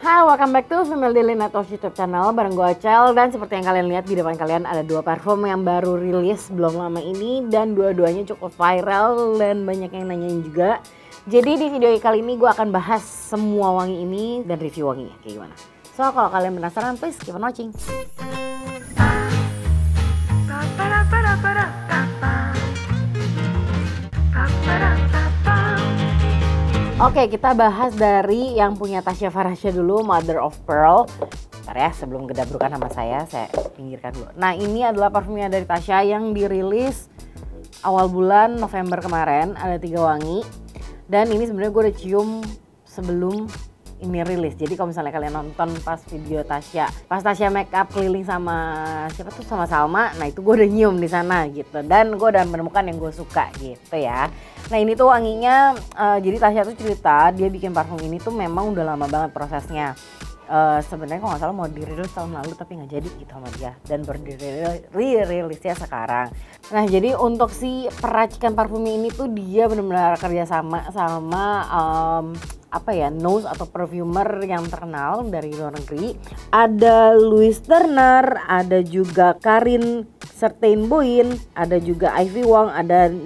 Hai, welcome back to Female Daily Network YouTube channel bareng gue Acel. Dan seperti yang kalian lihat di depan kalian ada dua parfum yang baru rilis belum lama ini. Dan dua-duanya cukup viral dan banyak yang nanyain juga. Jadi di video kali ini gue akan bahas semua wangi ini dan review wanginya kayak gimana. So kalau kalian penasaran please keep on watching. Oke, kita bahas dari yang punya Tasya Farahsya dulu, Mother of Pearl. Bentar ya, sebelum gedabrukan sama saya pinggirkan dulu. Nah, ini adalah parfumnya dari Tasya yang dirilis awal bulan November kemarin. Ada 3 wangi. Dan ini sebenarnya gue udah cium sebelum ini rilis. Jadi kalau misalnya kalian nonton pas video Tasya, pas Tasya make up keliling sama siapa tuh, sama Salma, nah itu gue udah nyium di sana gitu. Dan gue udah menemukan yang gue suka gitu ya. Nah ini tuh wanginya, jadi Tasya tuh cerita dia bikin parfum ini tuh memang udah lama banget prosesnya. Sebenarnya kalau nggak salah mau dirilis tahun lalu tapi nggak jadi gitu sama dia, dan rilisnya sekarang. Nah jadi untuk si peracikan parfumnya ini tuh dia benar-benar kerjasama sama nose atau perfumer yang terkenal dari luar negeri. Ada Louis Turner, ada juga Karin Sertain-Boin, ada juga Ivy Wang,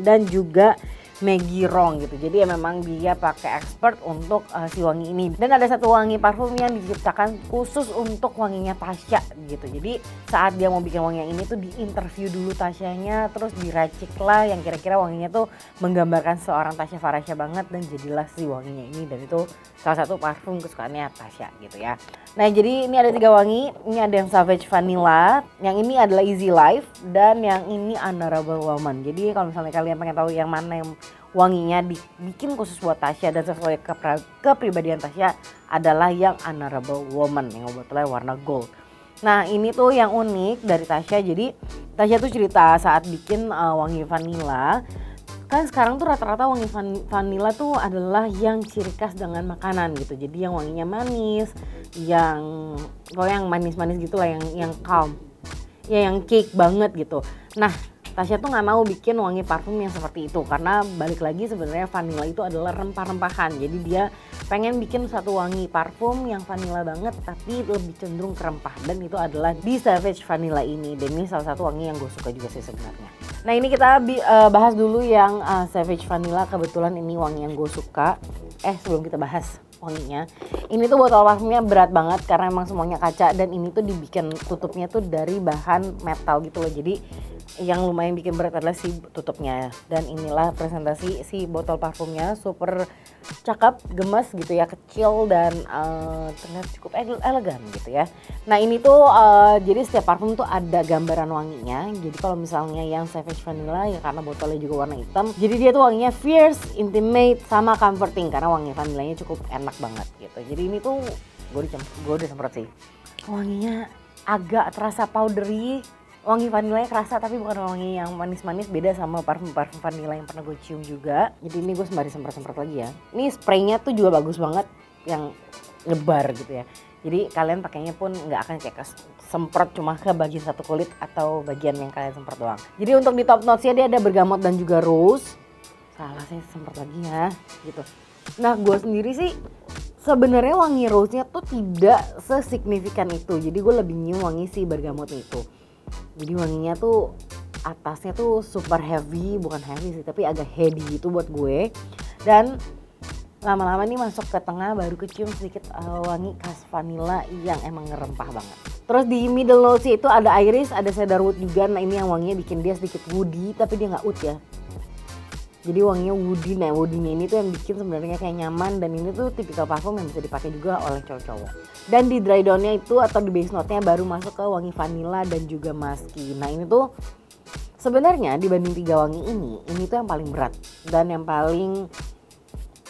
dan juga Maggie Rong gitu. Jadi ya memang dia pakai expert untuk si wangi ini. Dan ada satu wangi parfum yang diciptakan khusus untuk wanginya Tasya gitu. Jadi saat dia mau bikin wangi yang ini tuh diinterview dulu Tasyanya, terus diracik lah yang kira-kira wanginya tuh menggambarkan seorang Tasya Farahsya banget, dan jadilah si wanginya ini. Dan itu salah satu parfum kesukaannya Tasya gitu ya. Nah jadi ini ada 3 wangi. Ini ada yang Savage Vanilla, yang ini adalah Easy Life, dan yang ini Honorable Woman. Jadi kalau misalnya kalian pengen tahu yang mana yang wanginya dibikin khusus buat Tasya dan sesuai kepribadian Tasya, adalah yang Honorable Woman yang kebetulan warna gold. Nah ini tuh yang unik dari Tasya. Jadi Tasya tuh cerita saat bikin wangi vanilla, kan sekarang tuh rata-rata wangi vanilla tuh adalah yang ciri khas dengan makanan gitu. Jadi yang wanginya manis, yang manis-manis gitu lah, yang calm, ya yang cake banget gitu. Nah Tasya tuh nggak mau bikin wangi parfum yang seperti itu, karena balik lagi sebenarnya vanilla itu adalah rempah-rempahan. Jadi dia pengen bikin satu wangi parfum yang vanilla banget tapi lebih cenderung ke rempah, dan itu adalah di Savage Vanilla ini. Dan ini salah satu wangi yang gue suka juga sih sebenarnya. Nah ini kita bahas dulu yang Savage Vanilla. Kebetulan ini wangi yang gue suka. Sebelum kita bahas wanginya, ini tuh botol parfumnya berat banget karena emang semuanya kaca, dan ini tuh dibikin tutupnya tuh dari bahan metal gitu loh. Jadi yang lumayan bikin berat adalah si tutupnya. Dan inilah presentasi si botol parfumnya, super cakep, gemes gitu ya, kecil dan terlihat cukup elegan gitu ya. Nah ini tuh jadi setiap parfum tuh ada gambaran wanginya. Jadi kalau misalnya yang Savage Vanilla ya karena botolnya juga warna hitam, jadi dia tuh wanginya fierce, intimate, sama comforting karena wangi vanillanya cukup enak banget gitu. Jadi ini tuh gue udah semprot sih, wanginya agak terasa powdery. Wangi vanillanya kerasa tapi bukan wangi yang manis-manis, beda sama parfum-parfum vanilla yang pernah gue cium juga. Jadi ini gue sembari semprot-semprot lagi ya. Ini spraynya tuh juga bagus banget, yang lebar gitu ya. Jadi kalian pakainya pun nggak akan kayak semprot cuma ke bagian satu kulit atau bagian yang kalian semprot doang. Jadi untuk di top notesnya dia ada bergamot dan juga rose. Salah, saya semprot lagi ya gitu. Nah gue sendiri sih sebenarnya wangi rose-nya tuh tidak sesignifikan itu. Jadi gue lebih nyium wangi si bergamotnya itu. Jadi wanginya tuh atasnya tuh super heavy, bukan heavy sih tapi agak heady gitu buat gue. Dan lama-lama nih masuk ke tengah baru kecium sedikit wangi khas vanilla yang emang ngerempah banget. Terus di middle notes itu ada iris, ada cedarwood juga. Nah ini yang wanginya bikin dia sedikit woody tapi dia nggak oud ya. Jadi wanginya woody. Nah woody-nya ini tuh yang bikin sebenarnya kayak nyaman, dan ini tuh tipikal parfum yang bisa dipakai juga oleh cowok-cowok. Dan di dry down-nya itu atau di base note-nya baru masuk ke wangi vanilla dan juga musky. Nah ini tuh sebenarnya dibanding 3 wangi ini tuh yang paling berat dan yang paling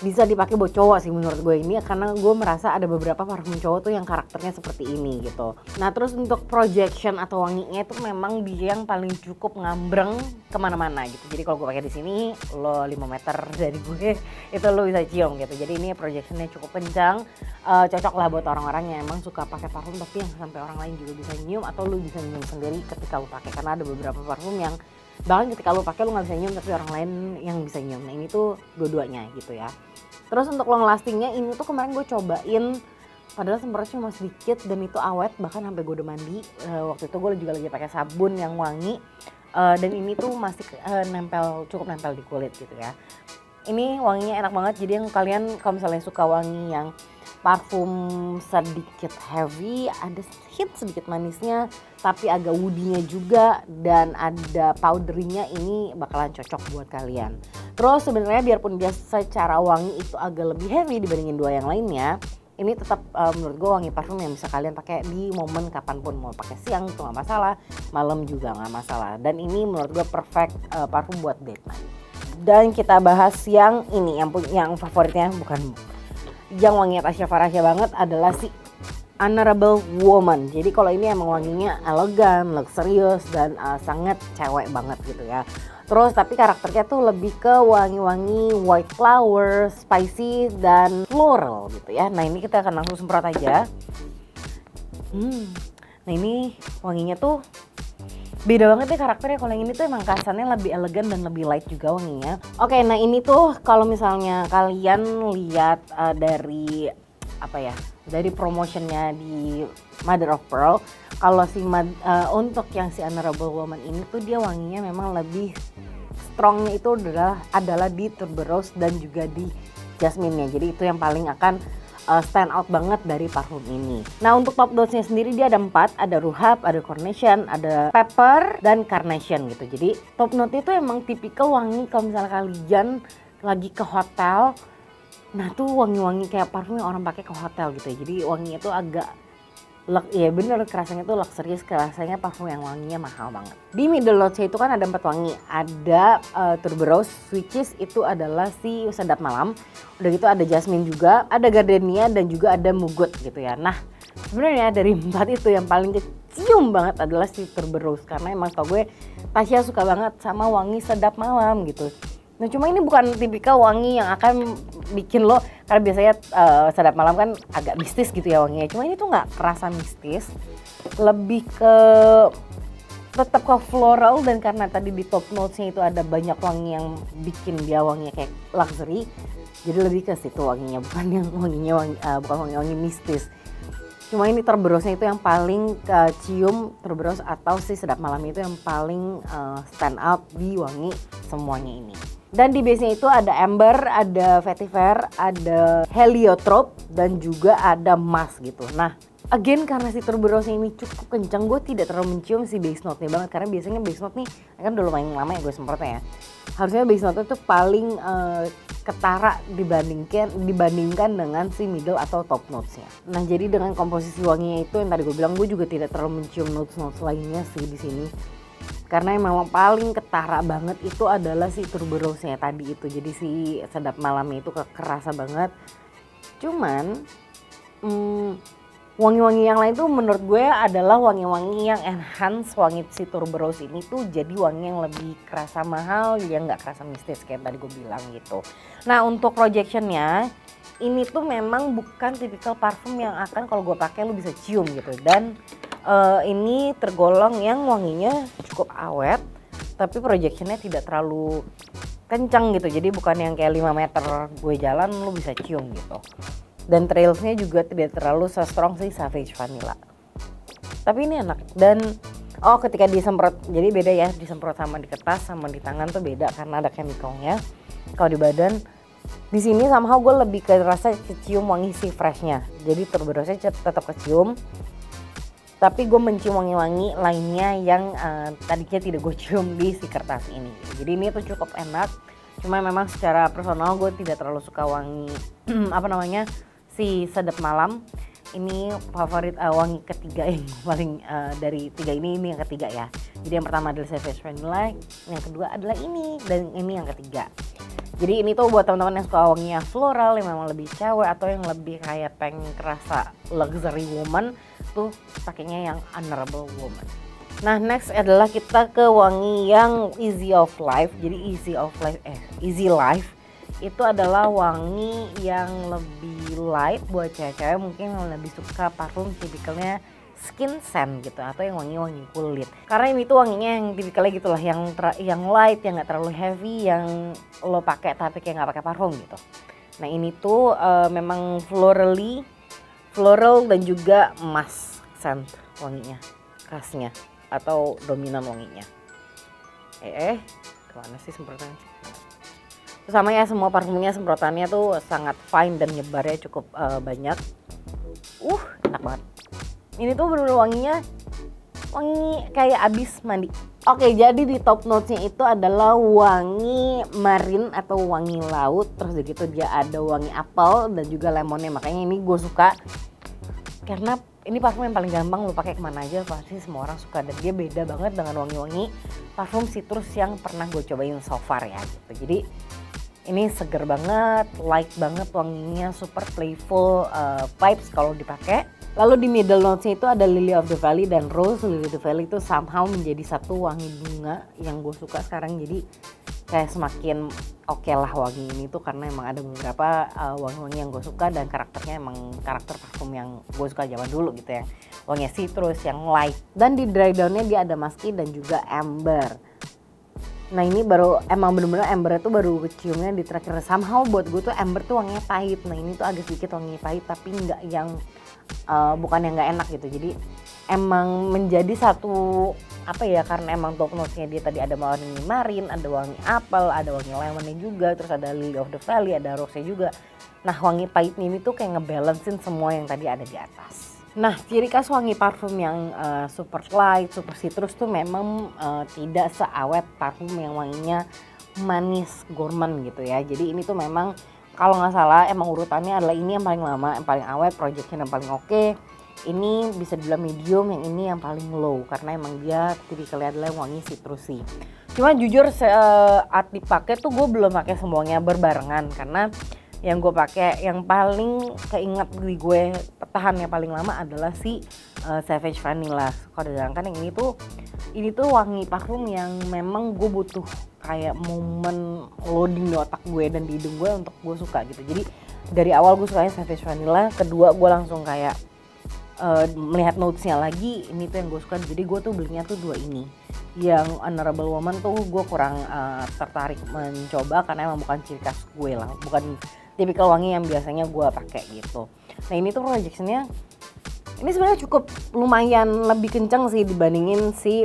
bisa dipakai buat cowok sih menurut gue ini, karena gue merasa ada beberapa parfum cowok tuh yang karakternya seperti ini gitu. Nah terus untuk projection atau wanginya itu memang dia yang paling cukup ngambreng kemana-mana gitu. Jadi kalau gue pakai di sini, lo 5 meter dari gue itu lo bisa cium gitu. Jadi ini projectionnya cukup kencang, cocok lah buat orang-orang yang emang suka pakai parfum tapi yang sampai orang lain juga bisa nyium, atau lo bisa nyium sendiri ketika lo pakai. Karena ada beberapa parfum yang bahkan ketika lo pakai lo nggak bisa nyium tapi orang lain yang bisa nyium. Nah ini tuh dua-duanya gitu ya. Terus untuk long lastingnya ini tuh kemarin gue cobain Padahal semprotnya cuma sedikit dan itu awet, bahkan sampai gue udah mandi. Waktu itu gue juga lagi pakai sabun yang wangi. Dan ini tuh masih cukup nempel di kulit gitu ya. Ini wanginya enak banget, jadi yang kalian kalau misalnya suka wangi yang parfum sedikit heavy, ada sedikit manisnya tapi agak woody-nya juga dan ada powdery-nya, ini bakalan cocok buat kalian. Terus sebenarnya biarpun dia secara wangi itu agak lebih heavy dibandingin dua yang lainnya, ini tetap menurut gue wangi parfum yang bisa kalian pakai di momen kapanpun, mau pakai siang itu nggak masalah, malam juga nggak masalah. Dan ini menurut gue perfect parfum buat date night. Dan kita bahas yang ini, yang favoritnya, bukan yang wanginya Tasya Farahnya banget, adalah si Honorable Woman. Jadi kalau ini emang wanginya elegan, luxurious, dan sangat cewek banget gitu ya. Terus tapi karakternya tuh lebih ke wangi-wangi white flower, spicy, dan floral gitu ya. Nah ini kita akan langsung semprot aja. Nah ini wanginya tuh beda banget ya karakternya. Kalau yang ini tuh emang kesannya lebih elegan dan lebih light juga wanginya. Oke, nah ini tuh kalau misalnya kalian lihat dari dari promotionnya di Mother of Pearl, kalau untuk yang si Honorable Woman ini tuh dia wanginya memang lebih strongnya itu adalah di tuberose dan juga di jasmine-nya. Jadi itu yang paling akan stand out banget dari parfum ini. Nah untuk top notes-nya sendiri dia ada 4, ada ruhab, ada carnation, ada pepper, dan carnation gitu. Jadi top note itu emang tipikal wangi kalau misalnya kalian lagi ke hotel, nah tuh wangi-wangi kayak parfum yang orang pakai ke hotel gitu ya. Jadi wanginya tuh agak ya bener, kerasanya tuh luxurious, kerasanya parfum yang wanginya mahal banget. Di middle notes itu kan ada 4 wangi, ada tuberose, which is itu adalah si sedap malam. Udah gitu ada jasmine juga, ada gardenia, dan juga ada mugut gitu ya. Nah sebenarnya dari 4 itu yang paling kecium banget adalah si tuberose, karena emang tau gue Tasya suka banget sama wangi sedap malam gitu. Nah cuma ini bukan tipikal wangi yang akan bikin lo, karena biasanya sedap malam kan agak mistis gitu ya wanginya. Cuma ini tuh nggak kerasa mistis, lebih ke tetap ke floral, dan karena tadi di top notesnya itu ada banyak wangi yang bikin dia wanginya kayak luxury, jadi lebih ke situ wanginya, bukan yang bukan wangi-wangi mistis. Cuma ini tuberose-nya itu yang paling cium, tuberose atau si sedap malam itu yang paling stand out di wangi semuanya ini. Dan di base-nya itu ada amber, ada vetiver, ada heliotrope, dan juga ada musk gitu. Nah, again karena si tuberose ini cukup kencang, gue tidak terlalu mencium si base note-nya banget. Karena biasanya base note nih, kan udah lumayan lama ya gue semprotnya ya. Harusnya base note itu paling ketara dibandingkan dengan si middle atau top notes-nya. Nah, jadi dengan komposisi wanginya itu yang tadi gue bilang, gue juga tidak terlalu mencium notes lainnya sih di sini. Karena yang memang paling ketara banget itu adalah si tuberose-nya tadi itu. Jadi si sedap malamnya itu kerasa banget. Cuman wangi-wangi yang lain tuh menurut gue adalah wangi-wangi yang enhance wangi si tuberose ini tuh jadi wangi yang lebih kerasa mahal, yang gak kerasa mistis kayak tadi gue bilang gitu. Nah untuk projectionnya ini tuh memang bukan tipikal parfum yang akan kalau gue pakai lu bisa cium gitu. Dan ini tergolong yang wanginya cukup awet, tapi projectionnya tidak terlalu kencang gitu. Jadi bukan yang kayak 5 meter gue jalan lu bisa cium gitu. Dan trailsnya juga tidak terlalu strong sih Savage Vanilla. Tapi ini enak. Dan ketika disemprot, jadi beda ya disemprot sama di kertas sama di tangan tuh beda karena ada chemicalnya. Kalau di badan, di sini somehow gue lebih ke rasa kecium wangi si freshnya. Jadi tuberose tetap kecium, tapi gue mencium wangi-wangi lainnya yang tadinya tidak gue cium di si kertas ini. Jadi ini tuh cukup enak. Cuma memang secara personal gue tidak terlalu suka wangi si sedap malam. Ini favorit wangi ketiga yang paling dari 3 ini yang ketiga ya. Jadi yang pertama adalah Savage Vanilla, yang kedua adalah ini, dan ini yang ketiga. Jadi ini tuh buat teman-teman yang suka wanginya floral, yang memang lebih cewek atau yang lebih kayak pengen kerasa luxury woman, tuh pakainya yang Honorable Woman. Nah next adalah kita ke wangi yang Easy of Life. Jadi Easy Life itu adalah wangi yang lebih light buat cewek-cewek mungkin yang lebih suka parfum tipikalnya skin scent gitu, atau yang wangi-wangi kulit. Karena ini tuh wanginya yang tipikalnya gitulah, yang light, yang nggak terlalu heavy, yang lo pakai tapi kayak nggak pakai parfum gitu. Nah ini tuh memang floral dan juga emas scent wanginya, khasnya atau dominan wanginya. Kemana sih semprotannya? Terus sama ya, semua parfumnya semprotannya tuh sangat fine dan nyebarnya cukup banyak. Enak banget. Ini tuh bener-bener wanginya wangi kayak abis mandi. Oke, jadi di top notesnya itu adalah wangi marine atau wangi laut. Terus begitu dia ada wangi apel dan juga lemonnya. Makanya ini gue suka karena ini parfum yang paling gampang lo pakai kemana aja, pasti semua orang suka. Dan dia beda banget dengan wangi-wangi parfum citrus yang pernah gue cobain so far ya gitu. Jadi ini seger banget, light banget wanginya, super playful vibes kalau dipakai. Lalu di middle notesnya itu ada Lily of the Valley dan Rose. Lily of the Valley itu somehow menjadi satu wangi bunga yang gue suka sekarang. Jadi kayak semakin oke lah wangi ini tuh, karena emang ada beberapa wangi-wangi yang gue suka dan karakternya emang karakter parfum yang gue suka zaman dulu gitu ya. Wanginya citrus yang light. Dan di dry downnya dia ada musky dan juga amber. Nah ini baru emang bener-bener amber itu baru keciumnya di terakhir. Somehow buat gue tuh amber tuh wanginya pahit. Nah ini tuh agak sedikit wangi pahit tapi nggak yang bukan yang nggak enak gitu. Jadi emang menjadi satu apa ya, karena emang top notes-nya dia tadi ada wangi marine, ada wangi apel, ada wangi lemonnya juga, terus ada Lily of the Valley, ada rose-nya juga. Nah wangi pahitnya ini tuh kayak ngebalancein semua yang tadi ada di atas. Nah ciri khas wangi parfum yang super light, super citrus tuh memang tidak seawet parfum yang wanginya manis gourmand gitu ya. Jadi ini tuh memang kalau nggak salah emang urutannya adalah ini yang paling lama, yang paling awet, projectnya yang paling oke. Ini bisa dibilang medium, yang ini yang paling low karena emang dia tipikalnya adalah wangi citrusy. Cuma jujur saat dipakai tuh gue belum pakai semuanya berbarengan, karena yang gue pakai yang paling keinget di gue tahannya paling lama adalah si Savage Vanilla. Sedangkan yang ini tuh wangi parfum yang memang gue butuh kayak momen loading di otak gue dan di hidung gue untuk gue suka gitu. Jadi dari awal gue sukanya Savage Vanilla, kedua gue langsung kayak melihat notesnya lagi, ini tuh yang gue suka. Jadi gue tuh belinya tuh dua ini. Yang Honorable Woman tuh gue kurang tertarik mencoba karena emang bukan ciri khas gue lah, bukan tipikal wangi yang biasanya gue pakai gitu. Nah ini tuh projectionnya ini sebenarnya cukup lumayan lebih kencang sih dibandingin si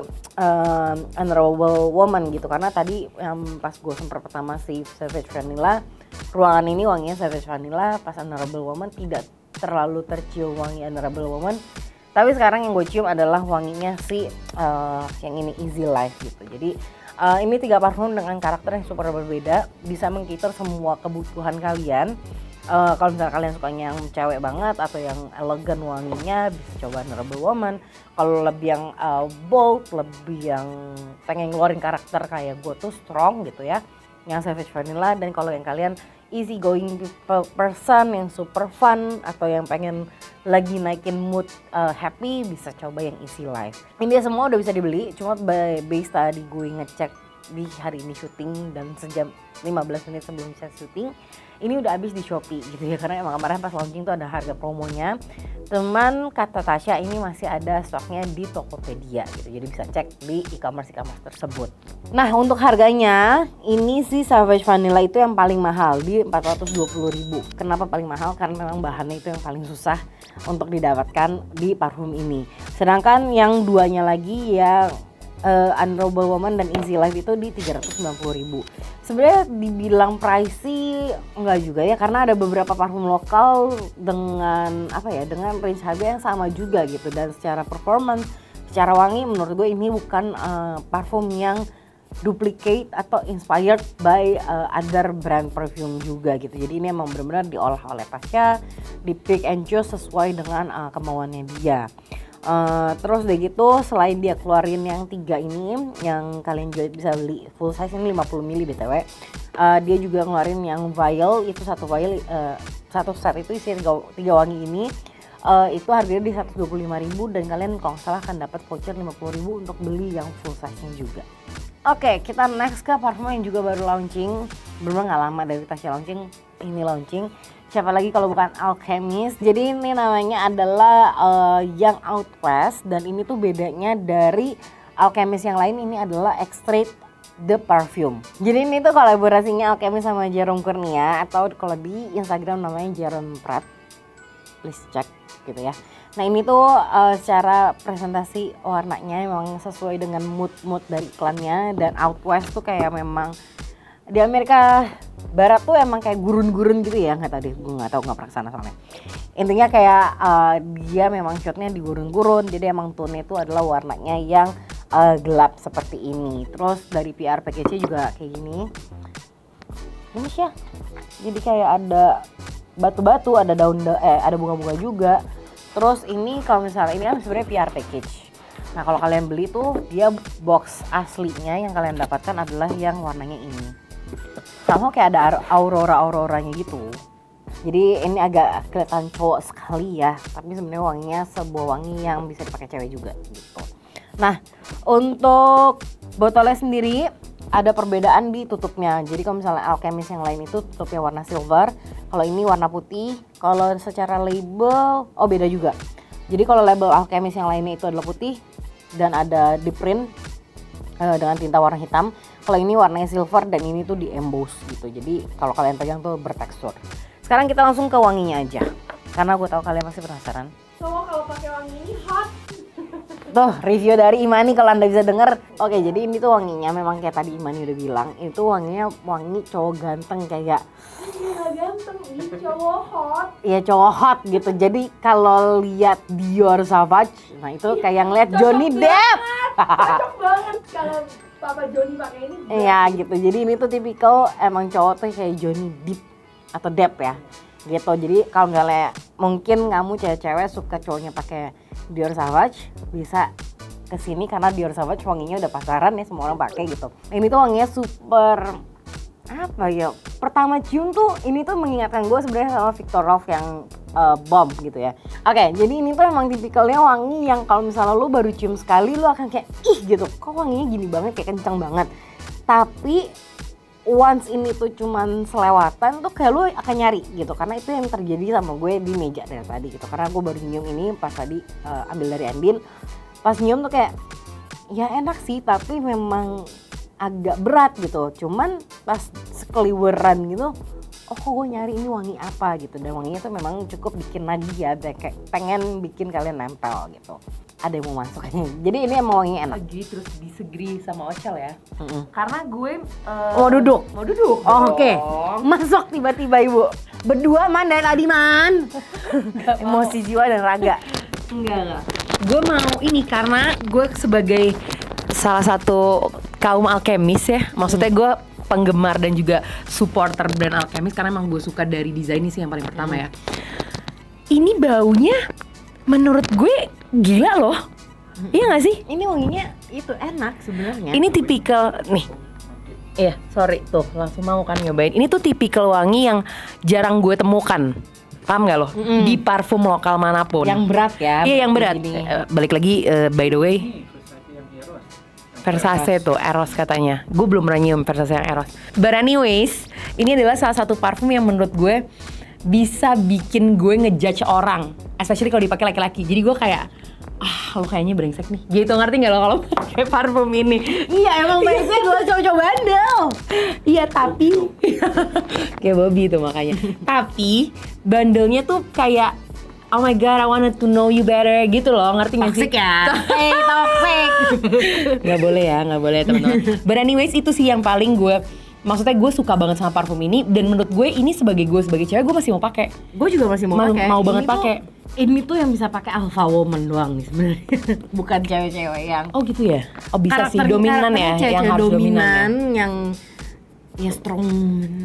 Honorable Woman gitu, karena tadi yang pas gue semprot pertama si Savage Vanilla, ruangan ini wanginya Savage Vanilla, pas Honorable Woman tidak terlalu tercium wangi Honorable Woman. Tapi sekarang yang gue cium adalah wanginya si yang ini Easy Life gitu. Jadi ini 3 parfum dengan karakter yang super berbeda, bisa mengcater semua kebutuhan kalian. Kalau misalnya kalian sukanya yang cewek banget atau yang elegan wanginya, bisa coba Honorable Woman. Kalau lebih yang bold, lebih yang pengen ngeluarin karakter kayak gue tuh strong gitu ya, yang Savage Vanilla. Dan kalau yang kalian easy going person yang super fun atau yang pengen lagi naikin mood happy, bisa coba yang Easy Life. Ini semua udah bisa dibeli, cuma base tadi gue ngecek di hari ini syuting dan sejam 15 menit sebelum saya syuting ini udah habis di Shopee gitu ya, karena emang kemarin pas launching tuh ada harga promonya. Teman kata Tasya ini masih ada stoknya di Tokopedia gitu, jadi bisa cek di e-commerce tersebut. Nah untuk harganya ini si Savage Vanilla itu yang paling mahal di 420.000. Kenapa paling mahal? Karena memang bahannya itu yang paling susah untuk didapatkan di parfum ini. Sedangkan yang duanya lagi yang Honorable Woman dan Easy Life itu di 390.000. Sebenarnya dibilang pricey enggak juga ya, karena ada beberapa parfum lokal dengan dengan range harga yang sama juga gitu. Dan secara performance, secara wangi menurut gue ini bukan parfum yang duplicate atau inspired by other brand perfume juga gitu. Jadi ini emang benar-benar diolah oleh Tasya, di pick and choose sesuai dengan kemauannya dia. Terus udah gitu selain dia keluarin yang 3 ini yang kalian juga bisa beli full size, ini 50 ml btw, dia juga ngeluarin yang vial, itu satu vial satu set itu isi 3 wangi ini, itu harganya di 125.000 dan kalian kalau nggak salah akan dapat voucher 50.000 untuk beli yang full size nya juga. Oke, kita next ke parfum yang juga baru launching, bener nggak lama dari Tasya launching, ini launching. Siapa lagi kalau bukan Alchemist. Jadi ini namanya adalah Young Out West, dan ini tuh bedanya dari Alchemist yang lain, ini adalah Extrait de Parfum. Jadi ini tuh kolaborasinya Alchemist sama Jérôme Kern, atau kalau di Instagram namanya Jérôme Prat. Please cek. gitu ya. Nah ini tuh secara presentasi warnanya memang sesuai dengan mood dari iklannya, dan Out West tuh kayak memang di Amerika Barat tuh emang kayak gurun-gurun gitu ya, nggak tahu deh, gue nggak tahu, nggak pernah kesana soalnya. Intinya kayak dia memang shotnya di gurun-gurun, jadi emang tone itu adalah warnanya yang gelap seperti ini. Terus dari PR package-nya juga kayak gini, ini sih ya, jadi kayak ada batu-batu, ada ada bunga-bunga juga. Terus ini kalau misalnya ini kan sebenarnya PR package. Nah kalau kalian beli tuh dia box aslinya yang kalian dapatkan adalah yang warnanya ini. Sama kayak ada auroranya gitu. Jadi ini agak kelihatan cowok sekali ya, tapi sebenarnya wanginya sebuah wangi yang bisa dipakai cewek juga gitu. Nah untuk botolnya sendiri ada perbedaan di tutupnya. Jadi kalau misalnya Alchemist yang lain itu tutupnya warna silver, kalau ini warna putih. Kalau secara label, oh beda juga. Jadi kalau label Alchemist yang lainnya itu adalah putih dan ada di print dengan tinta warna hitam. Kalau ini warnanya silver dan ini tuh di emboss gitu. Jadi kalau kalian pegang tuh bertekstur. Sekarang kita langsung ke wanginya aja, karena gue tahu kalian pasti penasaran. Cowok kalau pakai wangi ini hot. Tuh review dari Imani kalau anda bisa denger. Oke, jadi ini tuh wanginya memang kayak tadi Imani udah bilang, itu wanginya wangi cowok ganteng kayak. Nggak ganteng, ini cowok hot. Iya cowok hot gitu. Jadi kalau lihat Dior Sauvage, nah itu kayak ngeliat Johnny Depp. Cocok banget kalau Papa Johnny pakai ini. Iya gitu. Jadi ini tuh tipikal emang cowok tuh kayak Johnny Depp atau Depp ya. Gitu. Jadi kalau misalnya mungkin kamu cewek-cewek suka cowoknya pakai Dior Sauvage, bisa kesini karena Dior Sauvage wanginya udah pasaran ya, semua orang pakai gitu. Ini tuh wanginya super apa ya, pertama cium tuh ini tuh mengingatkan gue sebenarnya sama Viktorov yang Bomb gitu ya. Oke, jadi ini tuh emang tipikalnya wangi yang kalau misalnya lu baru cium sekali lu akan kayak ih gitu, kok wanginya gini banget, kayak kencang banget. Tapi once ini tuh cuman selewatan tuh kayak lu akan nyari gitu, karena itu yang terjadi sama gue di meja dari tadi gitu. Karena gue baru nyium ini pas tadi ambil dari Andin, pas nyium tuh kayak ya enak sih, tapi memang agak berat gitu. Cuman pas sekeliweran gitu, oh kok gue nyari ini wangi apa gitu. Dan wanginya tuh memang cukup bikin nagih ya, kayak pengen bikin kalian nempel gitu. Ada yang mau masuk. Jadi ini emang wanginya enak. Lagi terus disegri sama Ocel ya. Karena gue mau duduk. Mau duduk. Oh, oke. Masuk tiba-tiba ibu. Berdua man dan Adiman. Emosi jiwa dan raga. Enggak. Gue mau ini karena gue sebagai salah satu kaum alkemis ya. Maksudnya gue penggemar dan juga supporter brand Alchemist karena emang gue suka dari desainnya sih yang paling pertama ya. Ini baunya menurut gue gila loh. Iya gak sih? Ini wanginya itu enak sebenarnya. Ini tipikal nih. Iya, sorry tuh langsung mau kan nyobain. Ini tuh tipikal wangi yang jarang gue temukan. Paham gak lo? Di parfum lokal manapun. Yang berat ya. Iya yang berat. Balik lagi by the way, Versace tuh Eros katanya. Gue belum pernah nyium Versace yang Eros. But anyways, ini adalah salah satu parfum yang menurut gue bisa bikin gue ngejudge orang, especially kalau dipakai laki-laki. Jadi gue kayak lo kayaknya brengsek nih. Gitu, ngerti nggak lo kalau pakai parfum ini? Iya emang brengsek gue cowok-cowok bandel. Iya tapi kayak Bobby tuh makanya. Tapi bandelnya tuh kayak oh my god, I wanted to know you better gitu loh, ngerti gak sih? Toxic ya? Toxic. Gak boleh ya, gak boleh teman-teman. But anyways itu sih yang paling gue, maksudnya gue suka banget sama parfum ini. Dan menurut gue ini sebagai cewek gue masih mau pakai. Gue juga masih mau pakai. Mau banget pakai. Ini tuh yang bisa pakai alpha woman doang nih sebenarnya. Bukan cewek-cewek yang oh gitu ya? Oh bisa sih dominan ya, yang harus dominan ya? Yang ya strong.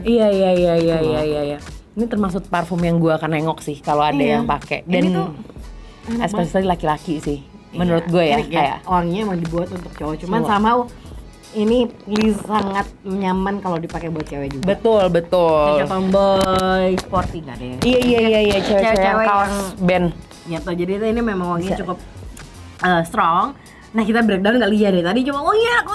Iya. Ini termasuk parfum yang gue akan nengok sih kalau ada yang pakai. Dan especially laki-laki sih. Menurut gue ya kayak wanginya emang dibuat untuk cowok. Cuman somehow ini sangat nyaman kalau dipakai buat cewek juga. Betul. Kayak tomboy, sporty gak deh. Iya. Cewek-cewek yang kaos band. Ya toh, jadi ini memang wanginya cukup strong. Nah kita breakdown kali ya dari tadi cuma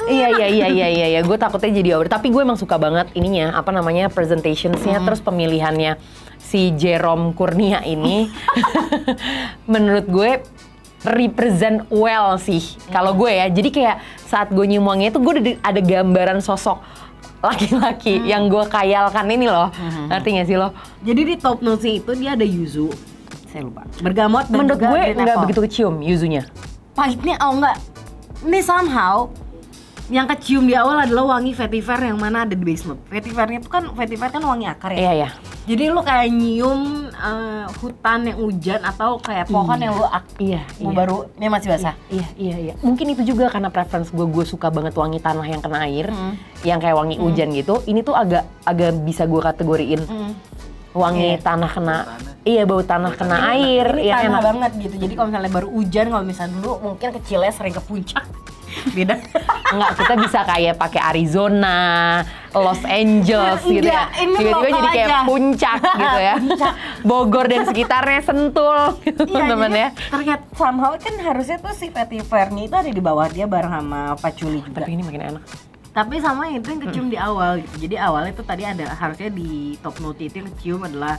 Iya. Gue takutnya jadi over. Tapi gue emang suka banget ininya, apa namanya, presentationsnya, terus pemilihannya si Jerome Kurnia ini. Menurut gue represent well sih kalau gue ya. Jadi kayak saat gue nyium wanginya itu gue ada gambaran sosok laki-laki yang gue khayalkan ini loh. Ngerti gak sih lo? Jadi di top notes itu dia ada yuzu, Saya lupa. Bergamot dan Menurut juga gue green nggak apple. begitu kecium yuzunya. Pahitnya enggak. Ini somehow yang kecium di awal adalah wangi vetiver yang mana ada di base note. Vetiver kan wangi akar ya. Iya ya. Jadi lu kayak nyium hutan yang hujan atau kayak pohon yang lu baru ini masih basah. Iya. Mungkin itu juga karena preference gue suka banget wangi tanah yang kena air, yang kayak wangi hujan gitu. Ini tuh agak bisa gue kategoriin wangi tanah kena. Iya, bau tanah kena air. Ini yang tanah enak banget gitu. Jadi kalau misalnya baru hujan, kalau misalnya dulu mungkin kecilnya sering ke puncak. Beda. Enggak, kita bisa kayak pakai Arizona, Los Angeles gitu ya. Tiba-tiba jadi kayak puncak gitu ya. Bogor dan sekitarnya, Sentul gitu teman-teman ya. Ternyata somehow kan harusnya tuh si vetivernya itu ada di bawah dia bareng sama patchouli juga. Tapi ini makin enak. Tapi sama itu yang kecium di awal gitu. Jadi awalnya tuh tadi ada harusnya di top note itu yang kecium adalah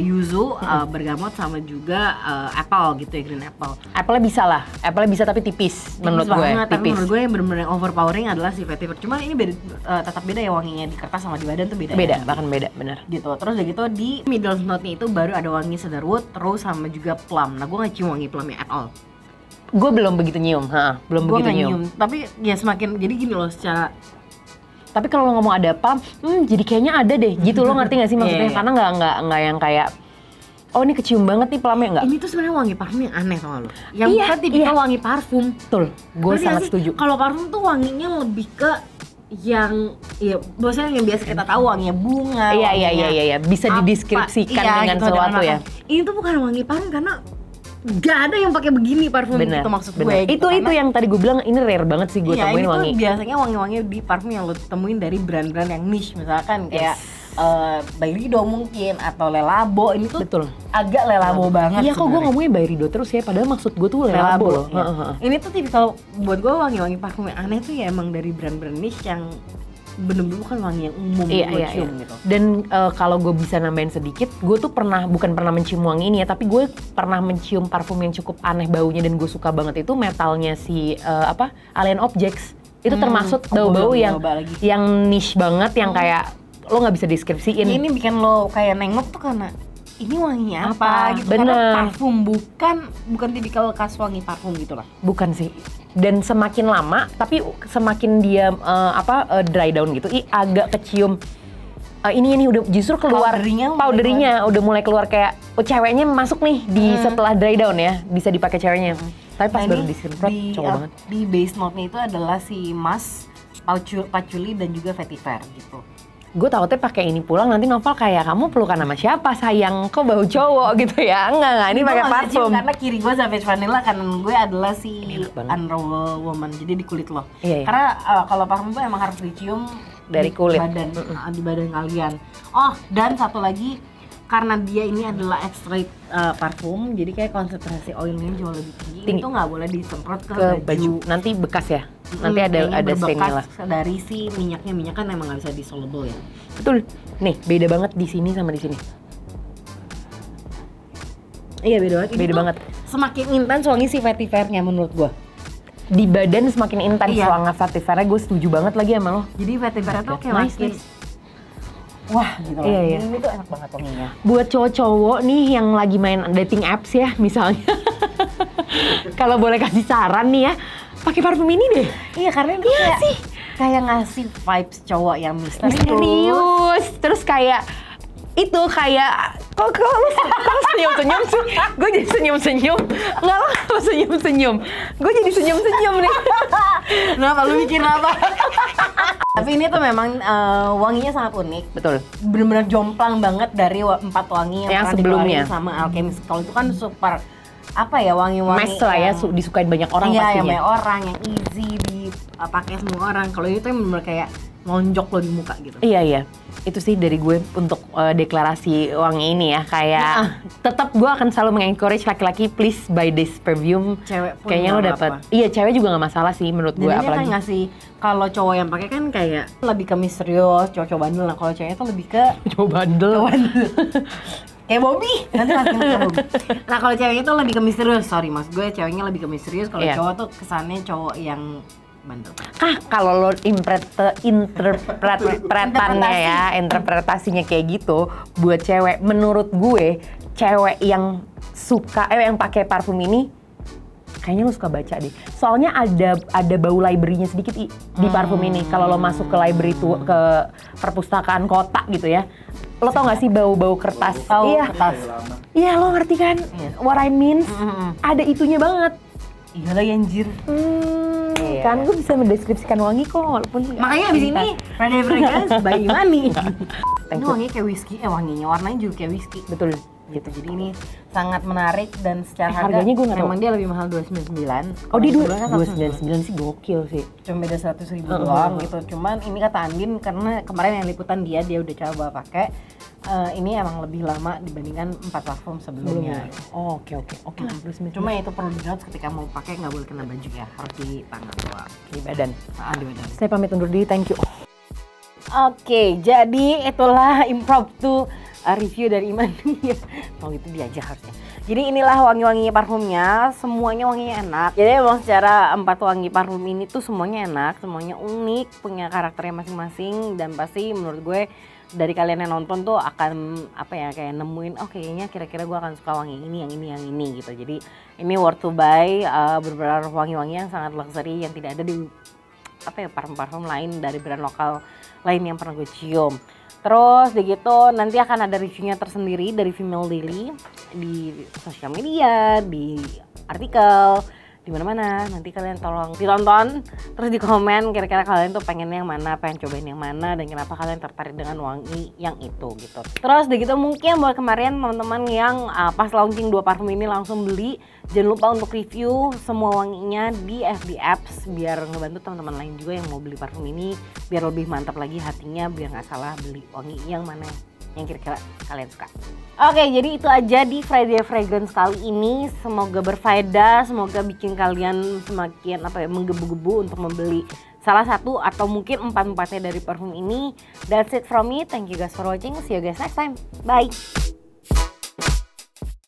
yuzu, bergamot sama juga apple gitu ya, green apple. Apple-nya bisa lah. Apple-nya bisa tapi tipis menurut gue. Banget, tapi tipis. menurut gue yang benar-benar overpowering adalah si vetiver. Cuman ini beda, tetap beda ya wanginya di kertas sama di badan tuh beda. Beda, ya? bahkan beda, benar. Gitu. Terus udah gitu di middle note-nya itu baru ada wangi cedarwood, terus sama juga plum. Nah, gue nggak cium wangi plumnya at all. Gue belum begitu nyium, belum Gue begitu nggak nyium. Tapi ya semakin jadi gini loh secara. Tapi kalau lo ngomong ada apa, jadi kayaknya ada deh. Gitu lo ngerti nggak sih maksudnya? Iya. Karena nggak yang kayak, oh ini kecium banget nih plumnya, nggak. Ini tuh sebenarnya wangi parfum yang aneh tau gak lo? Yang bukan tipikal wangi parfum. Betul, gue sangat setuju. Kalau parfum tuh wanginya lebih ke yang ya biasanya yang biasa kita tahu wanginya bunga. Iya, bisa dideskripsikan dengan gitu, sesuatu ya. Ini tuh bukan wangi parfum karena gak ada yang pakai begini parfum Bener, gitu maksud bener. gue. Gitu, Itu yang tadi gue bilang ini rare banget sih gue temuin ini wangi. Tuh biasanya wangi-wangi di parfum yang lo temuin dari brand-brand yang niche misalkan kayak Byredo mungkin atau Le Labo. Ini tuh Betul. agak Le Labo banget. Iya kok gue ngomongnya Byredo terus ya, padahal maksud gue tuh Le Labo loh. Ya. Ini tuh tipikal buat gue wangi-wangi parfum yang aneh tuh ya emang dari brand-brand niche yang bener-bener bukan wangi yang umum cium gitu. Dan kalau gue bisa nambahin sedikit, gue tuh bukan pernah mencium wangi ini ya, tapi gue pernah mencium parfum yang cukup aneh baunya dan gue suka banget itu metalnya si Alien Objects. Itu termasuk bau-bau yang niche banget, yang kayak lo nggak bisa deskripsiin. Ini bikin lo kayak nengok tuh karena ini wanginya apa gitu. Bener. Karena parfum bukan tipikal khas wangi parfum gitu lah. Bukan sih. Dan semakin lama, tapi semakin dia dry down gitu, agak kecium. Ini udah justru keluar powderinya udah mulai keluar kayak ceweknya masuk nih di setelah dry down ya, bisa dipakai ceweknya. Tapi pas baru disemprot cowok banget. Di base note-nya itu adalah si musk, patchouli dan juga vetiver gitu. Gue takutnya pakai ini pulang nanti Novel kayak kamu pelukan sama siapa sayang, kok bau cowok gitu ya. Enggak, ini pakai parfum. Karena kiri gue Savage Vanilla, kanan gue adalah si Unravel Woman, jadi di kulit lo. Iya. Karena kalau parfum tuh emang harus dicium dari kulit di badan kalian. Oh, dan satu lagi karena dia ini adalah extrait parfum, jadi kayak konsentrasi oilnya jauh lebih tinggi. Ini tuh nggak boleh disemprot ke baju. Nanti bekas ya. Nanti ada stainnya lah. Dari si minyak kan emang nggak bisa disoluble ya. Betul. Nih beda banget di sini sama di sini. Iya beda banget. Beda banget. Semakin intens wangi si vetivernya menurut gua. Di badan semakin intens wangi vetivernya, gue setuju banget lagi sama lo. Jadi vetivernya tuh kayak makin wah gitu loh. Iya. Ini tuh enak banget wanginya. Buat cowok-cowok nih yang lagi main dating apps ya misalnya. Kalau boleh kasih saran nih ya, pakai parfum ini deh. Iya karena itu kayak ngasih vibes cowok yang misterius. Terus kayak itu kayak kok lu senyum-senyum sih? Gue jadi senyum-senyum. Enggak lah, lu senyum-senyum. Gue jadi senyum-senyum nih. Kenapa lu mikir apa? Tapi ini tuh memang wanginya sangat unik. Betul. Bener-bener jomplang banget dari 4 wangi yang pernah sebelumnya sama Alchemist. Kalau itu kan super apa ya, wangi-wangi mass lah ya, disukain banyak orang pastinya. Iya, banyak orang, yang easy dipakai semua orang. Kalau itu yang bener-bener kayak nonjok lo di muka gitu. Iya. Itu sih dari gue untuk deklarasi wangi ini ya. Kayak tetap gue akan selalu mengencourage laki-laki, please buy this perfume. Cewek pun kayaknya lo dapet. Iya, cewek juga nggak masalah sih menurut gue. Dan apalagi kan ngasih, kalau cowok yang pakai kan kayak lebih ke misterius, cowok bandel. Nah kalau ceweknya tuh lebih ke cowok bandel. Kayak Bobby, nanti makin ke Bobby. Nah kalau ceweknya tuh lebih ke misterius, sorry mas gue ceweknya lebih ke misterius. Kalau cowok tuh kesannya cowok yang bandel. Kalau lo interpretasinya kayak gitu buat cewek, menurut gue cewek yang yang pakai parfum ini, kayaknya lo suka baca deh. Soalnya ada bau library-nya sedikit di parfum ini. Kalau lo masuk ke library tuh, ke perpustakaan kota gitu ya, lo tau gak sih bau-bau kertas? Tahu, Iya, kertas. Iya, lo ngerti kan? What I mean? Ada itunya banget. Iya lagi anjir. Iya. Kan gue bisa mendeskripsikan wangi kok, walaupun Makanya abis ini Friday Fragrance by Imani. Ini wanginya kayak whisky, wanginya warnanya juga kayak whisky. Betul. Gitu, jadi ini sangat menarik dan secara harganya gue nggak tahu. memang dia lebih mahal 299. Oh di Kalau 299 sih gokil sih. cuma beda 100.000 doang gitu. Cuman ini kata Andin karena kemarin yang liputan dia udah coba pakai, ini emang lebih lama dibandingkan 4 parfum sebelumnya. Oh, oke lah, 299. Cuma itu perlu di notes ketika mau pakai nggak boleh kena baju ya, harus di tangan doang. di badan. Di badan. Saya pamit undur diri, thank you. Oke, jadi itulah impromptu review dari Imani. Mau gitu dia aja harusnya. Jadi inilah wangi-wangi parfumnya, semuanya wanginya enak. Jadi emang secara 4 wangi parfum ini tuh semuanya enak, semuanya unik, punya karakternya masing-masing, dan pasti menurut gue dari kalian yang nonton tuh akan kayak nemuin kayaknya kira-kira gue akan suka wangi ini, yang ini gitu. Jadi ini worth to buy, beberapa wangi-wangi yang sangat luxury yang tidak ada di parfum-parfum lain dari brand lokal lain yang pernah gue cium. Terus begitu nanti akan ada reviewnya tersendiri dari Female Daily di sosial media, di artikel, di mana-mana. Nanti kalian tolong ditonton, terus di komen kira-kira kalian tuh pengen yang mana, pengen cobain yang mana, dan kenapa kalian tertarik dengan wangi yang itu gitu. Terus begitu mungkin buat kemarin teman-teman yang pas launching 2 parfum ini langsung beli, jangan lupa untuk review semua wanginya di FB Apps biar ngebantu teman-teman lain juga yang mau beli parfum ini biar lebih mantap lagi hatinya, biar nggak salah beli wangi yang mana yang kira-kira kalian suka. Oke, jadi itu aja di Friday Fragrance kali ini. Semoga berfaedah, semoga bikin kalian semakin menggebu-gebu untuk membeli salah satu atau mungkin 4-4-nya dari parfum ini. That's it from me. Thank you guys for watching. See you guys next time. Bye.